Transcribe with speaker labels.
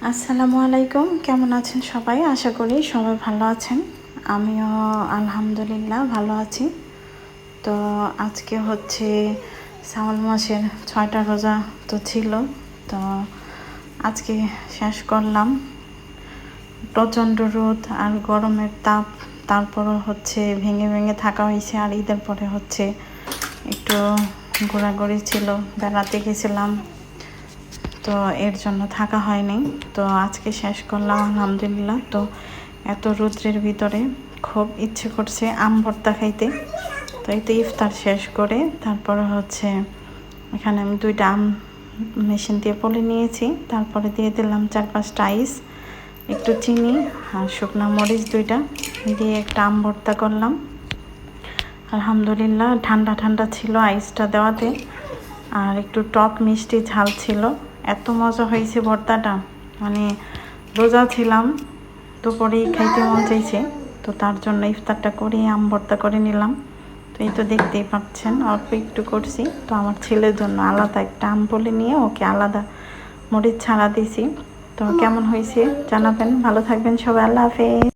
Speaker 1: আসসালামু আলাইকুম, কেমন আছেন সবাই? আশা করি সবাই ভালো আছেন। আমিও আলহামদুলিল্লাহ ভালো আছি। তো আজকে হচ্ছে শাওয়াল মাসের 6টা রোজা তো ছিল, তো আজকে শেষ করলাম। প্রচণ্ড রোদ আর গরমের তাপ, তারপরও হচ্ছে ভেঙে ভেঙে থাকা হয়েছে। আর ঈদের পরে হচ্ছে একটু ঘোরাঘুরি ছিল, বেড়াতে গেছিলাম, তো এর জন্য থাকা হয়নি। তো আজকে শেষ করলাম আলহামদুলিল্লাহ। তো এত রৌদ্রের ভিতরে খুব ইচ্ছে করছে আম ভর্তা খাইতে। তো এই তো ইফতার শেষ করে তারপরে হচ্ছে এখানে আমি 2টা আম মেশিন দিয়ে পলে নিয়েছি, তারপরে দিয়ে দিলাম 4-5টা আইস, একটু চিনি আর শুকনো মরিচ 2টা দিয়ে একটা আম ভর্তা করলাম। আলহামদুলিল্লাহ ঠান্ডা ঠান্ডা ছিল আইসটা দেওয়াতে, আর একটু টক মিষ্টি ঝাল ছিল। এত মজা হয়েছে ভর্তাটা, মানে রোজা ছিলাম, দুপুরেই খাইতে মন চাইছে, তো তার জন্য ইফতারটা করে আম ভর্তা করে নিলাম। তো এই তো দেখতেই পাচ্ছেন অল্প একটু করছি। তো আমার ছেলের জন্য আলাদা একটা আম বলে নিয়ে ওকে আলাদা মরিচ ছাড়া দিছি। তো কেমন হয়েছে জানাবেন। ভালো থাকবেন সবাই, আল্লাহ হাফেজ।